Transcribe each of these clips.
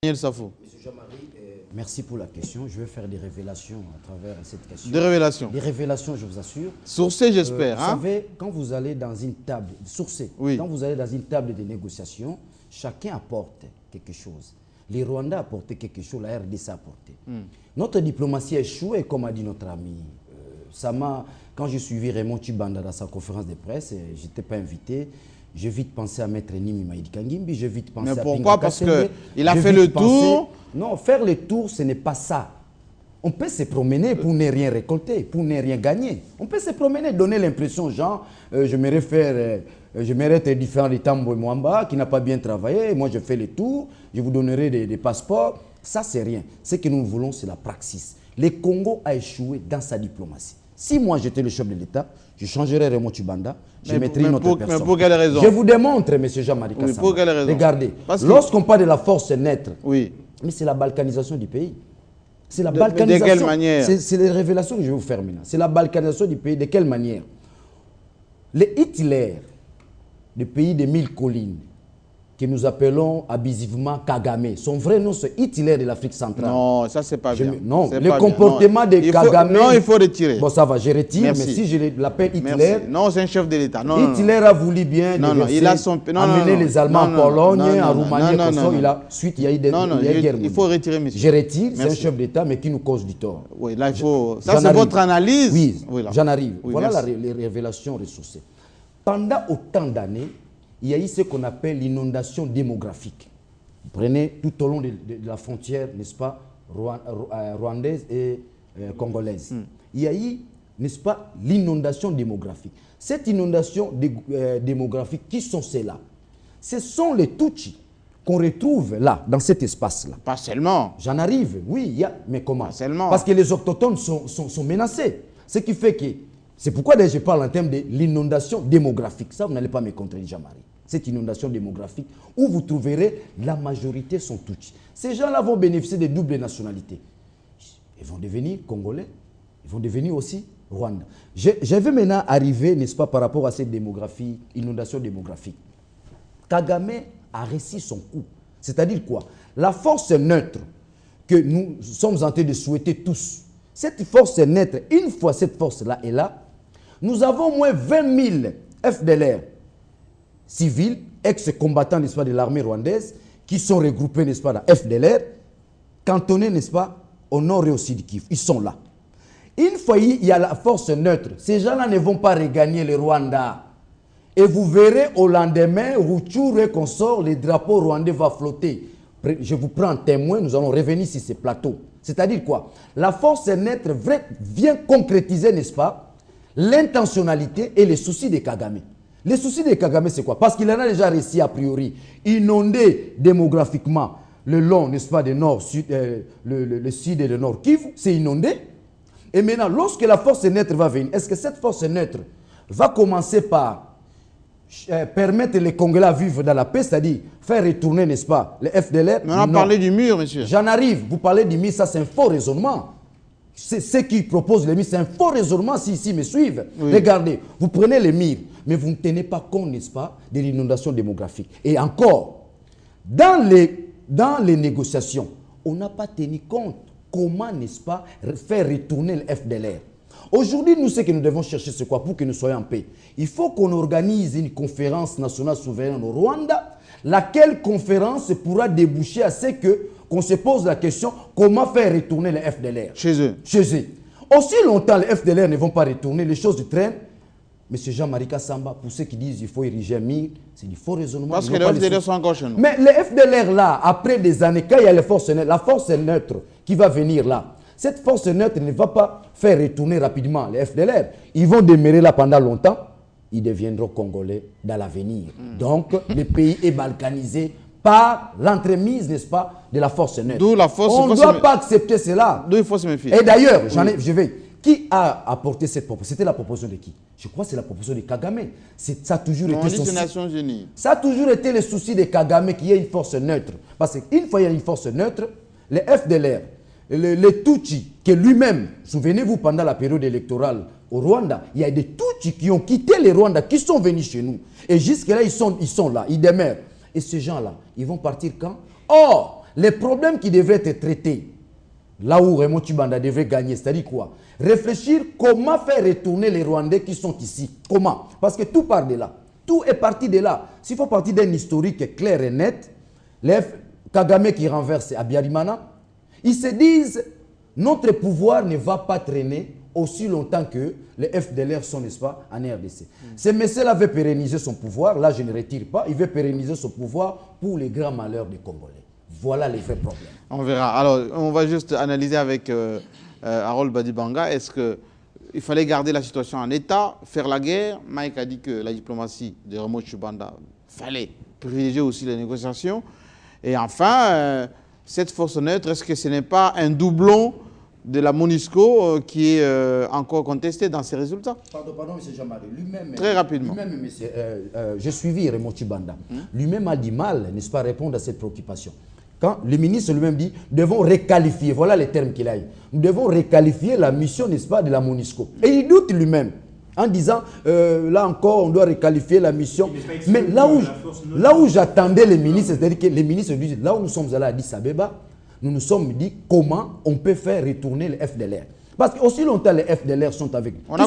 Daniel Safo. Monsieur Jean-Marie, merci pour la question. Je vais faire des révélations à travers cette question. Des révélations. Des révélations, je vous assure. Sourcé, j'espère. Vous savez, quand vous allez dans une table, sourcé, oui. Quand vous allez dans une table de négociation, chacun apporte quelque chose. Les Rwandais apportaient quelque chose, la RDC a apporté. Notre diplomatie a échoué, comme a dit notre ami. Quand j'ai suivi Raymond Tchibanda dans sa conférence de presse, je n'étais pas invité. J'ai vite pensé à Maître Nimi Maïdi Kangimbi, j'ai vite pensé à Pinga. Mais pourquoi? Parce qu'il a fait le tour. Non, faire le tour, ce n'est pas ça. On peut se promener pour ne rien récolter, pour ne rien gagner. On peut se promener, donner l'impression aux gens, j'aimerais être différent de Tambo Mwamba, qui n'a pas bien travaillé, moi je fais le tour, je vous donnerai des passeports. Ça, c'est rien. Ce que nous voulons, c'est la praxis. Le Congo a échoué dans sa diplomatie. Si moi j'étais le chef de l'État, je changerais Raymond Tchibanda, je mettrais une autre personne. Mais pour quelle raison? Je vous démontre, M. Jean-Marie Kassamba. Pour quelle raison? Regardez, lorsqu'on parle de la force naître, oui. Mais c'est la balkanisation du pays. C'est la balkanisation. De quelle manière? C'est les révélations que je vais vous faire maintenant. C'est la balkanisation du pays. De quelle manière? Les Hitler, le pays des 1000 collines, que nous appelons abusivement Kagame. Son vrai nom, c'est Hitler de l'Afrique centrale. Non, ça, c'est pas bien. Non, le comportement de Kagame... Non, il faut retirer. Bon, ça va, je retire, mais si je l'appelle Hitler... Merci. Non, c'est un chef de l'État. Hitler a voulu bien amener les Allemands en Pologne, en Roumanie, ensuite il y a eu des guerres. Il faut retirer, monsieur. Je retire, c'est un chef d'État, mais qui nous cause du tort. Oui, là, il faut... Ça, c'est votre analyse. Oui, j'en arrive. Voilà les révélations ressourcées. Pendant autant d'années, il y a eu ce qu'on appelle l'inondation démographique. Vous prenez tout au long de la frontière, n'est-ce pas, rwandaise et congolaise. Il y a eu, n'est-ce pas, l'inondation démographique. Cette inondation démographique, qui sont ceux-là? Ce sont les Tutsis qu'on retrouve là, dans cet espace-là. Pas seulement. J'en arrive, oui, mais comment? Pas seulement. Parce que les autochtones sont menacés. Ce qui fait que... C'est pourquoi je parle en termes de l'inondation démographique. Ça, vous n'allez pas me contredire, Jean-Marie. Cette inondation démographique, où vous trouverez la majorité sont Tutsis. Ces gens-là vont bénéficier de double nationalité. Ils vont devenir Congolais, ils vont devenir aussi Rwanda. Je vais maintenant arriver, n'est-ce pas, par rapport à cette démographie, inondation démographique. Kagame a réussi son coup. C'est-à-dire quoi? La force neutre que nous sommes en train de souhaiter tous, cette force neutre, une fois cette force-là est là, nous avons au moins 20 000 FDLR civils, ex-combattants, n'est-ce pas, de l'armée rwandaise, qui sont regroupés, n'est-ce pas, dans FDLR, cantonnés, n'est-ce pas, au nord et au sud Kivu. Ils sont là. Une fois il y a la force neutre, ces gens-là ne vont pas regagner le Rwanda. Et vous verrez au lendemain, Rutshuru et consort, le drapeau rwandais va flotter. Je vous prends en témoin, nous allons revenir sur ces plateaux. C'est-à-dire quoi? La force neutre vient concrétiser, n'est-ce pas, l'intentionnalité et les soucis de Kagame. Les soucis de Kagame, c'est quoi? Parce qu'il en a déjà réussi, a priori, inonder démographiquement le long, n'est-ce pas, du nord-sud, le sud et le nord Kivu, c'est inondé. Et maintenant, lorsque la force neutre va venir, est-ce que cette force neutre va commencer par permettre les Congolais à vivre dans la paix, c'est-à-dire faire retourner, n'est-ce pas, les FDLR? Mais on a parlé du mur, monsieur. J'en arrive. Vous parlez du mur, ça c'est un faux raisonnement. C'est ceux qui proposent le mur, c'est un faux raisonnement s'ils me suivent. Oui. Regardez, vous prenez le mur, mais vous ne tenez pas compte, n'est-ce pas, de l'inondation démographique. Et encore, dans les négociations, on n'a pas tenu compte comment, n'est-ce pas, faire retourner le FDLR. Aujourd'hui, nous, ce que nous devons chercher, c'est quoi? Pour que nous soyons en paix, il faut qu'on organise une conférence nationale souveraine au Rwanda, laquelle conférence pourra déboucher à ce qu'on se pose la question, comment faire retourner les FDLR? Chez eux. Chez eux. Aussi longtemps, les FDLR ne vont pas retourner, les choses traînent. M. Jean-Marie Kassamba, pour ceux qui disent qu'il faut ériger un mur, c'est du faux raisonnement. Parce que les FDLR sont encore chez nous. Mais les FDLR là, après des années, quand il y a les forces neutres, la force neutre qui va venir là, cette force neutre ne va pas faire retourner rapidement les FDLR. Ils vont demeurer là pendant longtemps. Ils deviendront Congolais dans l'avenir. Donc, le pays est balkanisé par l'entremise, n'est-ce pas, de la force neutre. D'où la force. On ne doit pas accepter cela. D'où il faut se méfier. Et d'ailleurs, je vais... Qui a apporté cette proposition? C'était la proposition de qui? Je crois que c'est la proposition de Kagame. Ça a toujours été les Nations Unies. Ça a toujours été le souci de Kagame qu'il y ait une force neutre. Parce qu'une fois il y a une force neutre, les FDLR, les Tutsis, que lui-même, souvenez-vous, pendant la période électorale au Rwanda, il y a des Tutsis qui ont quitté le Rwanda, qui sont venus chez nous. Et jusque-là, ils sont là, ils demeurent. Et ces gens-là, ils vont partir quand? Or, les problèmes qui devraient être traités, là où Raymond Tchibanda devrait gagner, c'est-à-dire quoi? Réfléchir comment faire retourner les Rwandais qui sont ici. Comment? Parce que tout part de là. Tout est parti de là. S'il faut partir d'un historique clair et net, les Kagame qui renverse Abiyarimana, ils se disent, notre pouvoir ne va pas traîner aussi longtemps que les FDLR sont, n'est-ce pas, en RDC. Ce monsieur-là veut pérenniser son pouvoir, là je ne retire pas, il veut pérenniser son pouvoir pour les grands malheurs des Congolais. Voilà les vrais problèmes. On verra. Alors, on va juste analyser avec Harold Badibanga. Est-ce qu'il fallait garder la situation en état, faire la guerre? Mike a dit que la diplomatie de Raymond Tchibanda fallait privilégier aussi les négociations. Et enfin, cette force neutre, est-ce que ce n'est pas un doublon de la MONUSCO qui est encore contesté dans ses résultats? Pardon, M. Jean-Marie, lui-même... Très rapidement. Lui-même, j'ai suivi Raymond Tchibanda. Lui-même a du mal, n'est-ce pas, à répondre à cette préoccupation. Quand le ministre lui-même dit, nous devons requalifier, voilà les termes qu'il a eu, nous devons requalifier la mission, n'est-ce pas, de la MONUSCO. Et il doute lui-même, en disant, là encore, on doit requalifier la mission. Mais là où j'attendais les ministres, c'est-à-dire que les ministres disent, là où nous sommes allés à Addis Abeba, nous nous sommes dit comment on peut faire retourner les FDLR. Parce qu'aussi longtemps les FDLR sont avec nous. On a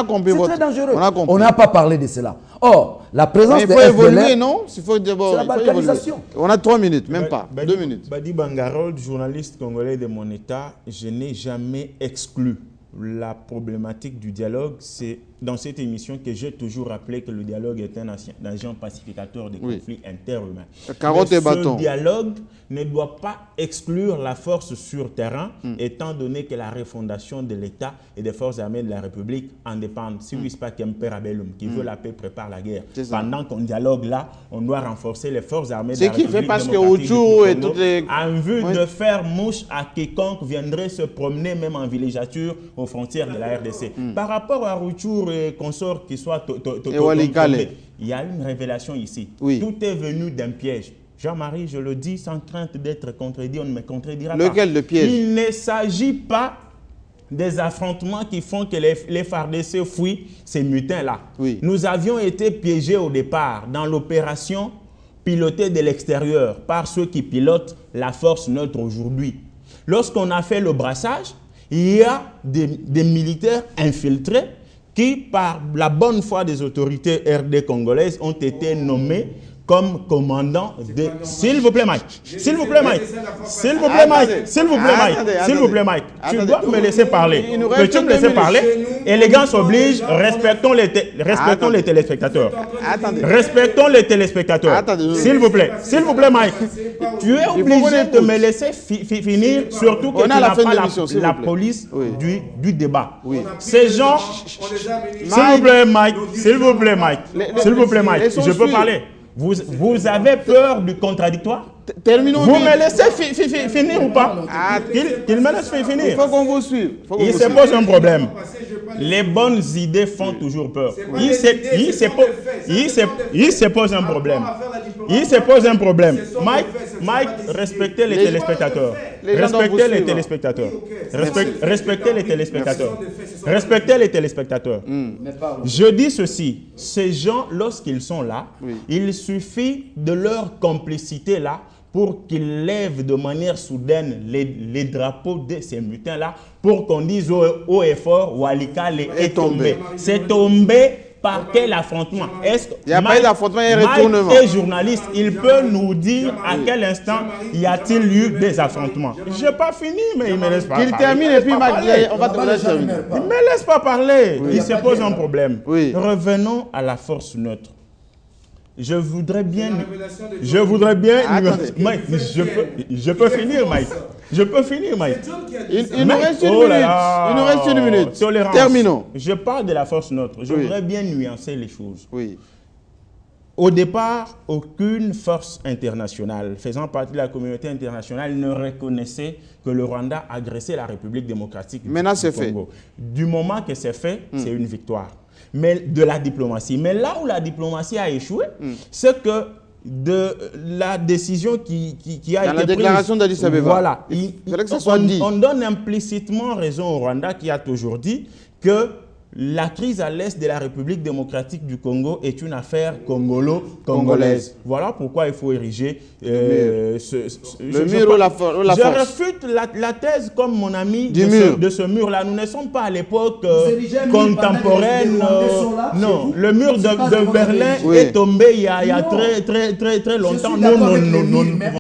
compris. C'est très dangereux. On n'a pas parlé de cela. Or, la présence des FDLR... il faut évoluer, non? C'est la balkanisation. On a 3 minutes, même pas. 2 minutes. Badibanga, Harold, journaliste congolais de mon État, je n'ai jamais exclu la problématique du dialogue. C'est dans cette émission que j'ai toujours rappelé que le dialogue est un agent pacificateur des conflits interhumains. Carotte et bâton. Ce dialogue ne doit pas exclure la force sur terrain, étant donné que la refondation de l'État et des forces armées de la République en dépendent. Si vous pas qu'Impera Bellum, qui veut la paix, prépare la guerre. Pendant qu'on dialogue là, on doit renforcer les forces armées de la République. C'est qui fait parce que Hutu et toutes les... En vue de faire mouche à quiconque viendrait se promener même en villégiature aux frontières de la RDC. Par rapport à Hutu et consorts qui soient il y a une révélation ici. Tout est venu d'un piège. Jean-Marie, je le dis sans crainte d'être contredit, on ne me contredira pas. Lequel le piège? Il ne s'agit pas des affrontements qui font que les FARDC fuient ces mutins-là. Nous avions été piégés au départ dans l'opération pilotée de l'extérieur par ceux qui pilotent la force neutre aujourd'hui. Lorsqu'on a fait le brassage, il y a des militaires infiltrés qui, par la bonne foi des autorités RD congolaises, ont été nommés comme commandant de... S'il vous plaît, Mike. S'il vous plaît, Mike. S'il vous plaît, Mike. S'il vous plaît, Mike. S'il vous plaît, Mike. Tu dois me laisser parler. Peux-tu me laisser parler? Élégance oblige. Respectons les téléspectateurs. Respectons les téléspectateurs. S'il vous plaît. S'il vous plaît, Mike. Tu es obligé de me laisser finir, surtout que tu n'as pas la police du débat. Ces gens... S'il vous plaît, Mike. S'il vous plaît, Mike. S'il vous plaît, Mike. Je peux parler. Vous avez peur du contradictoire? Terminons. Vous me laissez finir ou pas? Qu'il me laisse finir. Il faut qu'on vous suive. Il se pose un problème. Les bonnes idées font toujours peur. Il se pose un problème. Il se pose un problème. Mike, respectez les téléspectateurs. Respectez les téléspectateurs. Respectez les téléspectateurs. Respectez les téléspectateurs. Je dis ceci. Ces gens, lorsqu'ils sont là, il suffit de leur complicité là pour qu'ils lèvent de manière soudaine les drapeaux de ces mutins-là pour qu'on dise haut et fort, Walikale est tombé. C'est tombé par quel affrontement? Il n'y a pas eu d'affrontement, il y a un retournement. Mike est journaliste, il peut nous dire à quel instant y a-t-il eu des affrontements. Je n'ai pas fini, mais il ne me laisse pas parler. Qu'il termine et puis on va te laisser terminer. Il ne me laisse pas parler. Il se pose un problème. Revenons à la force neutre. Je voudrais bien... Mike, je peux finir, Mike. Je peux finir, Mike. Il nous reste une minute. Il nous reste une minute. Tolérance. Terminons. Je parle de la force neutre. Je voudrais bien nuancer les choses. Au départ, aucune force internationale faisant partie de la communauté internationale ne reconnaissait que le Rwanda agressait la République démocratique du Congo. Maintenant, c'est fait. Du moment que c'est fait, c'est une victoire. Mais de la diplomatie. Mais là où la diplomatie a échoué, c'est que de la décision qui a été prise... Dans la déclaration d'Addis Abeba. Voilà. On donne implicitement raison au Rwanda qui a toujours dit que la crise à l'est de la République démocratique du Congo est une affaire congolo-congolaise. Voilà pourquoi il faut ériger le mur ou la force. Je réfute la thèse comme mon ami de ce mur-là. Nous ne sommes pas à l'époque contemporaine. Non, le mur de Berlin est tombé il y a très longtemps. Non.